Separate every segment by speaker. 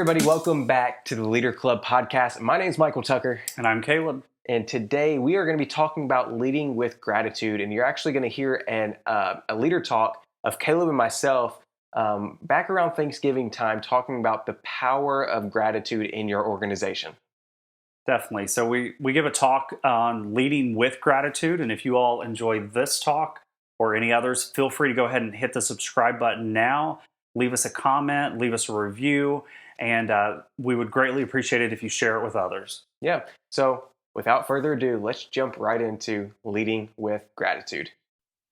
Speaker 1: everybody. Welcome back to the Leader Club podcast. My name is Michael Tucker.
Speaker 2: And I'm Caleb.
Speaker 1: And today we are going to be talking about leading with gratitude. And you're actually going to hear a leader talk of Caleb and myself back around Thanksgiving time, talking about the power of gratitude in your organization.
Speaker 2: Definitely. So we give a talk on leading with gratitude. And if you all enjoy this talk or any others, feel free to go ahead and hit the subscribe button now. Leave us a comment, leave us a review, and we would greatly appreciate it if you share it with others.
Speaker 1: Yeah. So without further ado, let's jump right into leading with gratitude.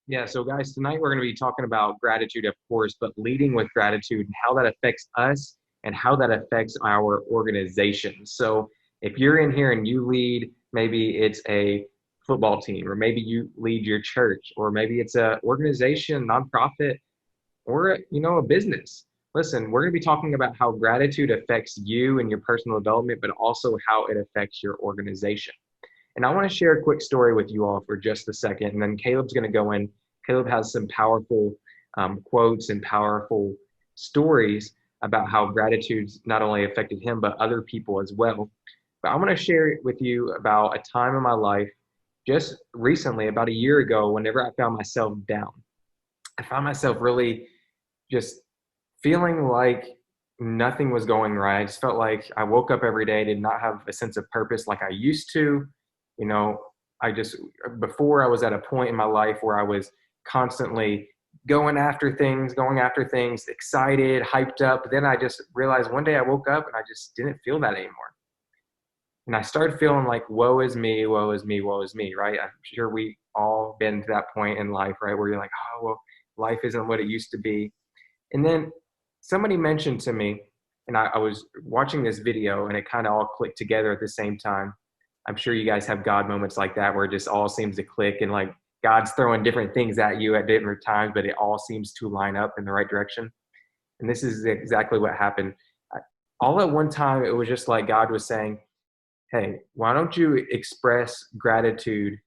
Speaker 3: Yeah, so guys, tonight we're going to be talking about gratitude, of course, but leading with gratitude and how that affects us and how that affects our organization. So if you're in here and you lead, maybe it's a football team, or maybe you lead your church, or maybe it's an organization, nonprofit, or a business. Listen, we're going to be talking about how gratitude affects you and your personal development, but also how it affects your organization. And I want to share a quick story with you all for just a second, and then Caleb's going to go in. Caleb has some powerful quotes and powerful stories about how gratitude's not only affected him, but other people as well. But I want to share with you about a time in my life just recently, about a year ago, whenever I found myself down. I found myself really just feeling like nothing was going right. I just felt like I woke up every day, did not have a sense of purpose like I used to. Before I was at a point in my life where I was constantly going after things, excited, hyped up. But then I just realized one day I woke up and I just didn't feel that anymore. And I started feeling like, woe is me, woe is me, woe is me, right? I'm sure we all been to that point in life, right? Where you're like, oh, well, life isn't what it used to be. And then somebody mentioned to me, and I was watching this video and it kind of all clicked together at the same time. I'm sure you guys have God moments like that where it just all seems to click and like God's throwing different things at you at different times, but it all seems to line up in the right direction. And this is exactly what happened. All at one time, it was just like God was saying, hey, why don't you express gratitude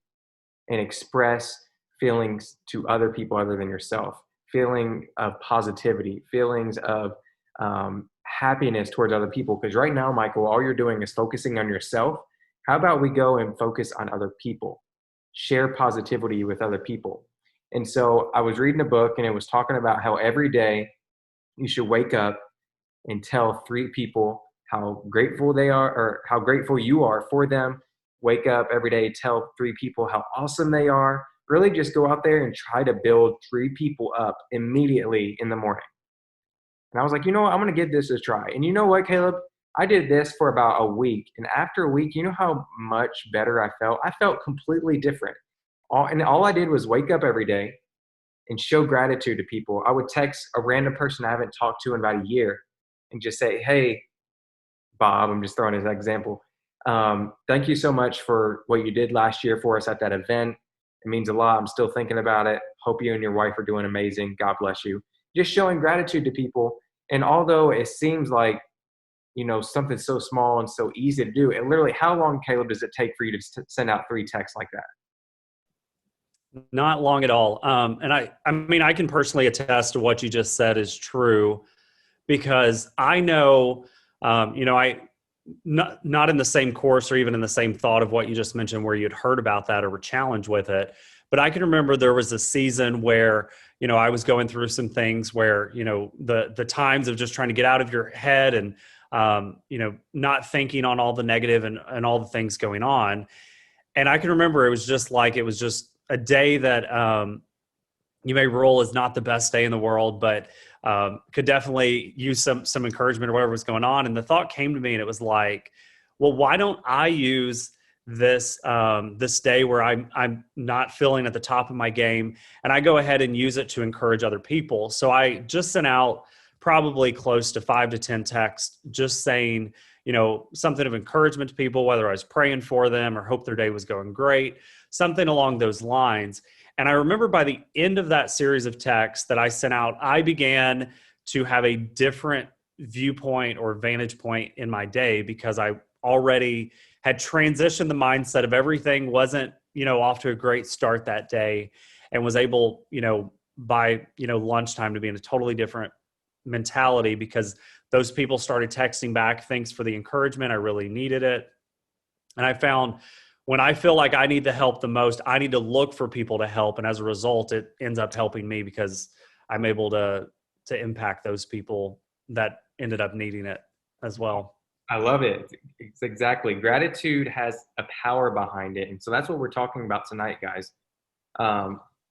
Speaker 3: and express feelings to other people other than yourself? Feeling of positivity, feelings of happiness towards other people. Because right now, Michael, all you're doing is focusing on yourself. How about we go and focus on other people? Share positivity with other people. And so I was reading a book and it was talking about how every day you should wake up and tell 3 people how grateful they are or how grateful you are for them. Wake up every day, tell 3 people how awesome they are. Really just go out there and try to build 3 people up immediately in the morning. And I was like, you know what? I'm going to give this a try. And you know what, Caleb? I did this for about a week. And after a week, you know how much better I felt? I felt completely different. All I did was wake up every day and show gratitude to people. I would text a random person I haven't talked to in about a year and just say, hey, Bob, I'm just throwing as an example. Thank you so much for what you did last year for us at that event. It means a lot. I'm still thinking about it. Hope you and your wife are doing amazing. God bless you. Just showing gratitude to people. And although it seems like, something so small and so easy to do, it literally, how long, Caleb, does it take for you to send out 3 texts like that?
Speaker 2: Not long at all. And I can personally attest to what you just said is true, because I know, not in the same course or even in the same thought of what you just mentioned where you'd heard about that or were challenged with it. But I can remember there was a season where, I was going through some things where, the times of just trying to get out of your head and, not thinking on all the negative and all the things going on. And I can remember it was just a day that you may roll as not the best day in the world, but could definitely use some encouragement or whatever was going on. And the thought came to me and it was like, well, why don't I use this day where I'm not feeling at the top of my game, and I go ahead and use it to encourage other people. So I just sent out probably close to 5 to 10 texts, just saying, something of encouragement to people, whether I was praying for them or hope their day was going great, something along those lines. And I remember by the end of that series of texts that I sent out, I began to have a different viewpoint or vantage point in my day, because I already had transitioned the mindset of everything wasn't, off to a great start that day, and was able, by, lunchtime to be in a totally different mentality because those people started texting back, thanks for the encouragement. I really needed it. And I found when I feel like I need the help the most, I need to look for people to help. And as a result, it ends up helping me because I'm able to impact those people that ended up needing it as well.
Speaker 3: I love it. It's exactly. Gratitude has a power behind it. And so that's what we're talking about tonight, guys.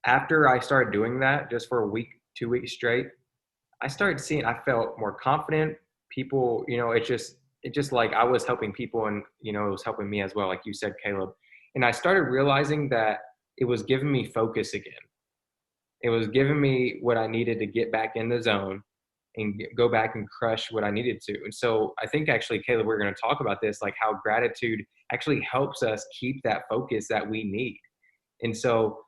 Speaker 3: After I started doing that just for a week, 2 weeks straight, I started seeing, I felt more confident. People, it just like I was helping people and, it was helping me as well, like you said, Caleb. And I started realizing that it was giving me focus again. It was giving me what I needed to get back in the zone and go back and crush what I needed to. And so I think actually, Caleb, we're going to talk about this, like how gratitude actually helps us keep that focus that we need. And so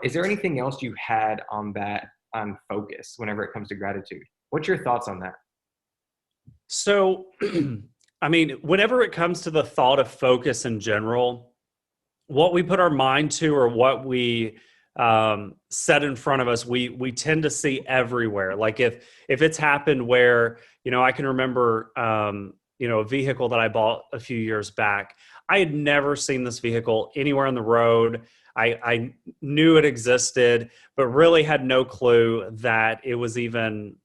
Speaker 3: is there anything else you had on that, on focus whenever it comes to gratitude? What's your thoughts on that?
Speaker 2: So, I mean, whenever it comes to the thought of focus in general, what we put our mind to or what we set in front of us, we tend to see everywhere. Like if it's happened where, I can remember, a vehicle that I bought a few years back. I had never seen this vehicle anywhere on the road. I knew it existed, but really had no clue that it was even,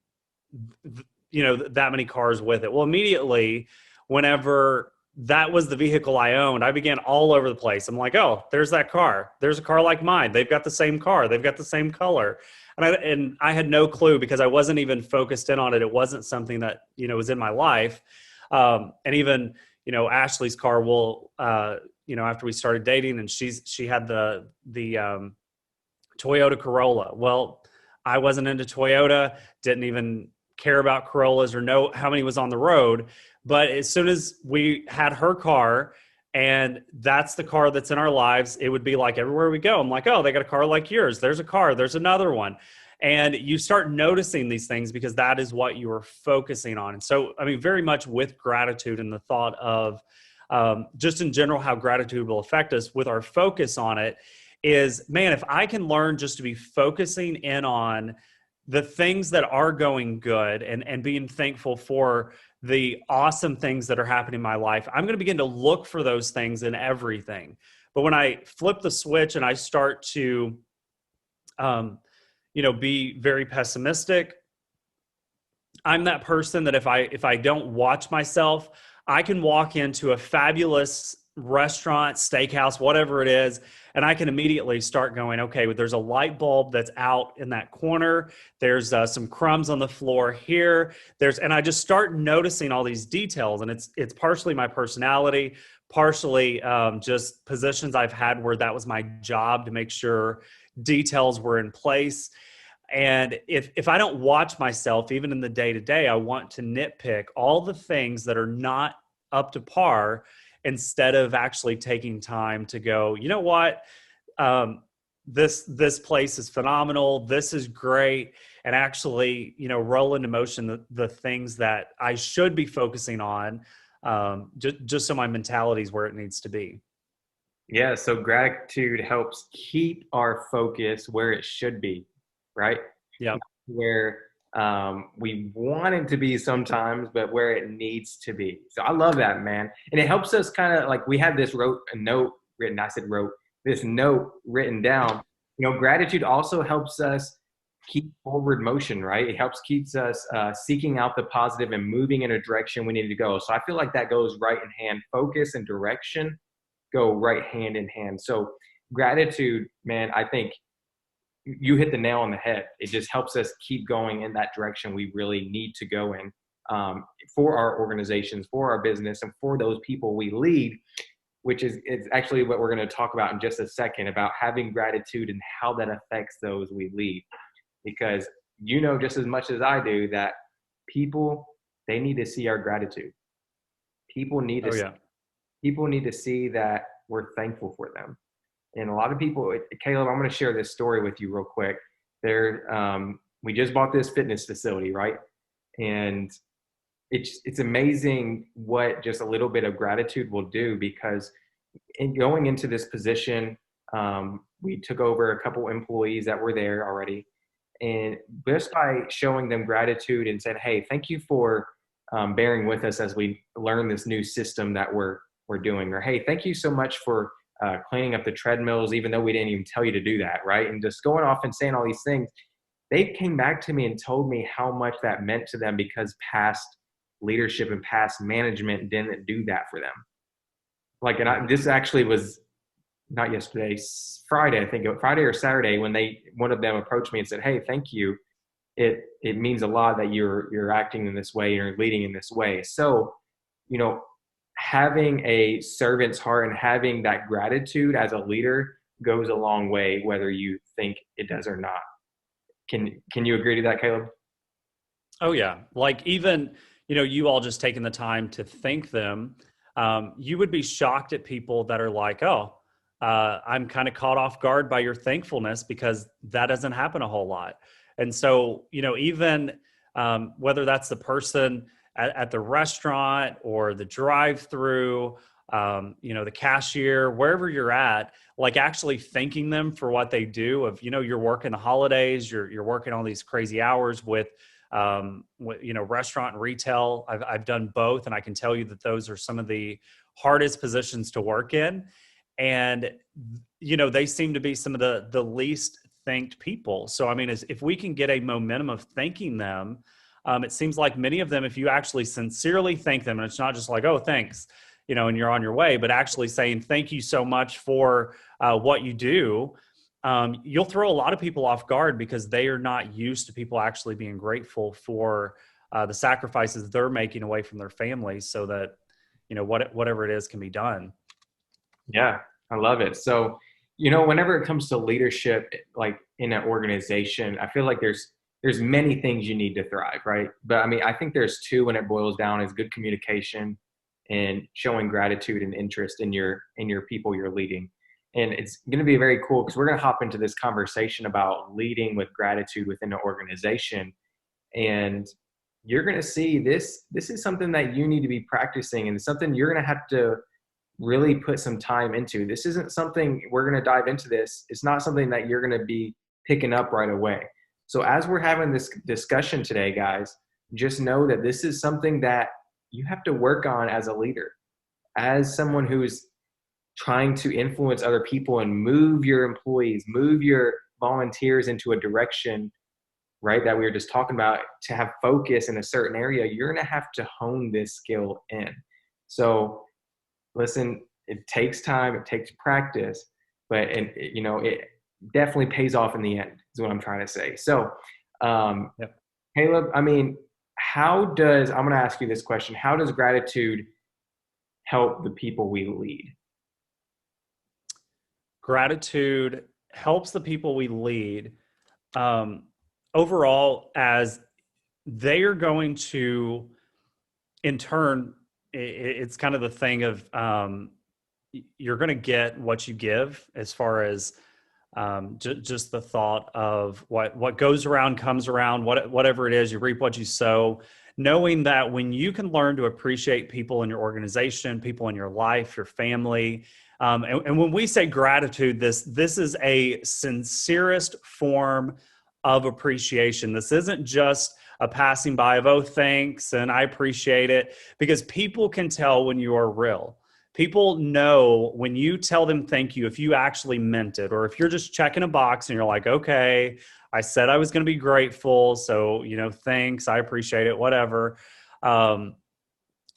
Speaker 2: that many cars with it. Well, immediately, whenever that was the vehicle I owned, I began all over the place. I'm like, oh, there's that car. There's a car like mine. They've got the same car. They've got the same color. And I had no clue because I wasn't even focused in on it. It wasn't something that, was in my life. And even, Ashley's car will, after we started dating and she had the Toyota Corolla. Well, I wasn't into Toyota, didn't even care about Corollas or know how many was on the road. But as soon as we had her car, and that's the car that's in our lives, it would be like everywhere we go, I'm like, oh, they got a car like yours. There's a car. There's another one. And you start noticing these things because that is what you are focusing on. And so, I mean, very much with gratitude and the thought of just in general, how gratitude will affect us with our focus on it is, man, if I can learn just to be focusing in on the things that are going good and being thankful for the awesome things that are happening in my life, I'm going to begin to look for those things in everything. But when I flip the switch and I start to, be very pessimistic, I'm that person that if I don't watch myself, I can walk into a fabulous restaurant, steakhouse, whatever it is, and I can immediately start going, okay, there's a light bulb that's out in that corner. There's some crumbs on the floor here. And I just start noticing all these details. And it's partially my personality, partially just positions I've had where that was my job to make sure details were in place. And if I don't watch myself, even in the day-to-day, I want to nitpick all the things that are not up to par instead of actually taking time to go, you know what, this place is phenomenal. This is great. And actually, roll into motion the things that I should be focusing on, just so my mentality is where it needs to be.
Speaker 3: Yeah. So gratitude helps keep our focus where it should be, right?
Speaker 2: Yeah.
Speaker 3: Where we want it to be sometimes, but where it needs to be. So I love that, man. And it helps us kind of like, we have this note written down. Gratitude also helps us keep forward motion, right? It keeps us seeking out the positive and moving in a direction we need to go. So I feel like that goes right in hand. Focus and direction go right hand in hand. So gratitude, man, I think you hit the nail on the head. It just helps us keep going in that direction we really need to go in for our organizations, for our business, and for those people we lead, which is actually what we're going to talk about in just a second, about having gratitude and how that affects those we lead. Because just as much as I do that people, they need to see our gratitude. People need to see that we're thankful for them. And a lot of people, Caleb, I'm going to share this story with you real quick. We just bought this fitness facility, right? And it's amazing what just a little bit of gratitude will do, because in going into this position, we took over a couple employees that were there already. And just by showing them gratitude and saying, hey, thank you for bearing with us as we learn this new system that we're doing, or hey, thank you so much for cleaning up the treadmills, even though we didn't even tell you to do that, right? And just going off and saying all these things, they came back to me and told me how much that meant to them because past leadership and past management didn't do that for them. Like, this actually was not yesterday, Friday, I think Friday or Saturday, when one of them approached me and said, hey, thank you. It means a lot that you're acting in this way, you're leading in this way. So, having a servant's heart and having that gratitude as a leader goes a long way, whether you think it does or not. Can you agree to that, Caleb?
Speaker 2: Oh yeah. Like even, you all just taking the time to thank them. You would be shocked at people that are like, oh, I'm kind of caught off guard by your thankfulness, because that doesn't happen a whole lot. And so, even whether that's the person at the restaurant or the drive-through, the cashier, wherever you're at, like actually thanking them for what they do. You're working the holidays, you're working all these crazy hours with restaurant and retail. I've done both, and I can tell you that those are some of the hardest positions to work in. And, they seem to be some of the least thanked people. So, I mean, if we can get a momentum of thanking them, it seems like many of them, if you actually sincerely thank them, and it's not just like, oh, thanks, and you're on your way, but actually saying, thank you so much for what you do, you'll throw a lot of people off guard because they are not used to people actually being grateful for the sacrifices they're making away from their families so that, whatever it is can be done.
Speaker 3: Yeah, I love it. So, whenever it comes to leadership, like in an organization, I feel like there's many things you need to thrive, right? But I mean, I think there's two when it boils down: is good communication and showing gratitude and interest in your people you're leading. And it's going to be very cool because we're going to hop into this conversation about leading with gratitude within an organization. And you're going to see this is something that you need to be practicing, and something you're going to have to really put some time into. This isn't something we're going to dive into this. It's not something that you're going to be picking up right away. So as we're having this discussion today, guys, just know that this is something that you have to work on as a leader, as someone who's trying to influence other people and move your employees, move your volunteers into a direction, right, that we were just talking about, to have focus in a certain area. You're going to have to hone this skill in. So listen, it takes time, it takes practice, but it definitely pays off in the end, is what I'm trying to say. So,
Speaker 2: Yep.
Speaker 3: Caleb, I mean, I'm going to ask you this question: how does gratitude help the people we lead?
Speaker 2: Gratitude helps the people we lead overall, as they are going to, in turn, it's kind of the thing of you're going to get what you give, as far as just the thought of what goes around comes around, whatever it is, you reap what you sow. Knowing that when you can learn to appreciate people in your organization, people in your life, your family, and when we say gratitude, this is a sincerest form of appreciation. This isn't just a passing by of, oh, thanks, and I appreciate it, because people can tell when you are real. People know when you tell them thank you, if you actually meant it, or if you're just checking a box and you're like, okay, I said I was going to be grateful, so, thanks, I appreciate it, whatever.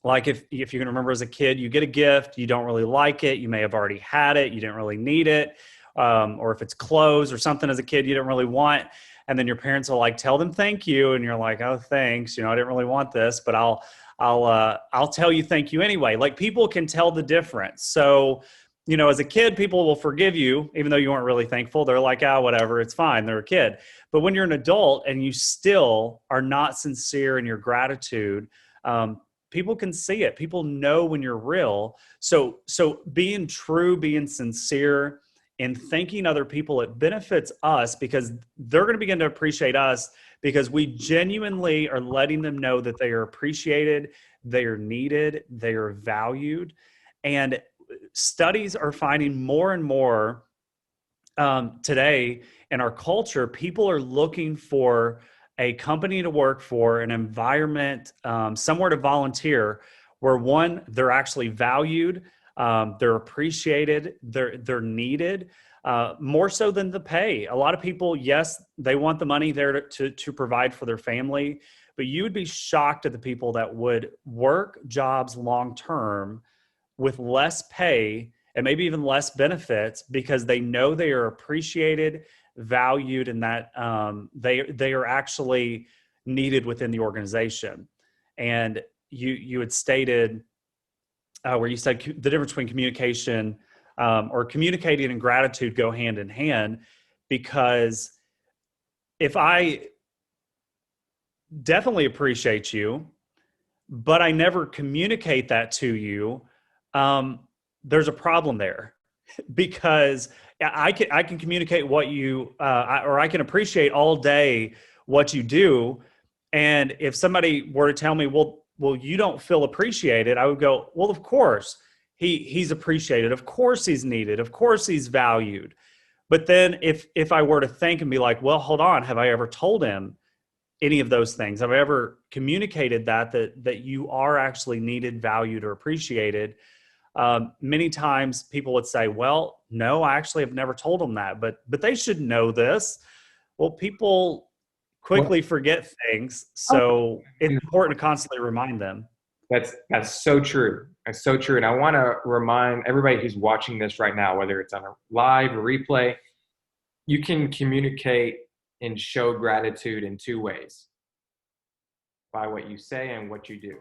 Speaker 2: Like if you can remember as a kid, you get a gift, you don't really like it, you may have already had it, you didn't really need it, or if it's clothes or something as a kid you didn't really want, and then your parents will like tell them thank you, and you're like, oh, thanks, I didn't really want this, but I'll tell you thank you anyway. Like, people can tell the difference. So, as a kid, people will forgive you, even though you weren't really thankful. They're like, whatever, it's fine. They're a kid. But when you're an adult and you still are not sincere in your gratitude, people can see it. People know when you're real. So being true, being sincere, and thanking other people, it benefits us because they're going to begin to appreciate us, because we genuinely are letting them know that they are appreciated, they are needed, they are valued. And studies are finding more and more today in our culture, people are looking for a company to work for, an environment, somewhere to volunteer, where one, they're actually valued, they're appreciated, they're needed, more so than the pay. A lot of people, yes, they want the money there to provide for their family, but you would be shocked at the people that would work jobs long term with less pay and maybe even less benefits because they know they are appreciated, valued, and that they are actually needed within the organization. And you had stated where you said the difference between communication or communicating and gratitude go hand in hand, because if I definitely appreciate you, but I never communicate that to you, there's a problem there, because I can communicate what you or I can appreciate all day what you do, and if somebody were to tell me, well, you don't feel appreciated, I would go, well, of course he's appreciated, of course he's needed, of course he's valued. But then if I were to think and be like, well, hold on, have I ever told him any of those things? Have I ever communicated that you are actually needed, valued, or appreciated? Many times people would say, well, no, I actually have never told them that, but they should know this. Well, people quickly forget things, so it's important to constantly remind them.
Speaker 3: That's so true. That's so true. And I want to remind everybody who's watching this right now, whether it's on a live or replay, you can communicate and show gratitude in two ways: by what you say and what you do.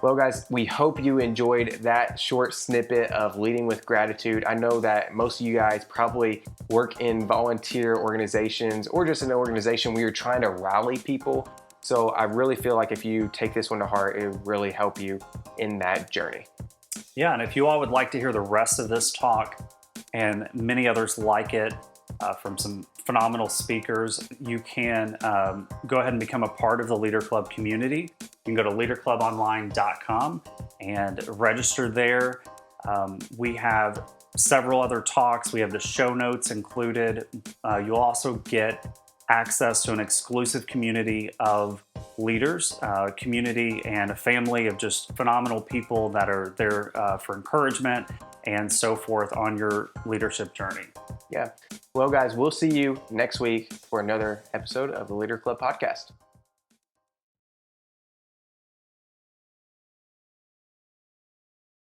Speaker 1: Well, guys, we hope you enjoyed that short snippet of leading with gratitude. I know that most of you guys probably work in volunteer organizations or just an organization where you're trying to rally people. So I really feel like if you take this one to heart, it will really help you in that journey.
Speaker 2: Yeah, and if you all would like to hear the rest of this talk and many others like it from some phenomenal speakers, you can go ahead and become a part of the Leader Club community. You can go to leaderclubonline.com and register there. We have several other talks. We have the show notes included. You'll also get access to an exclusive community of leaders, community and a family of just phenomenal people that are there for encouragement and so forth on your leadership journey.
Speaker 1: Yeah. Well, guys, we'll see you next week for another episode of the Leader Club podcast.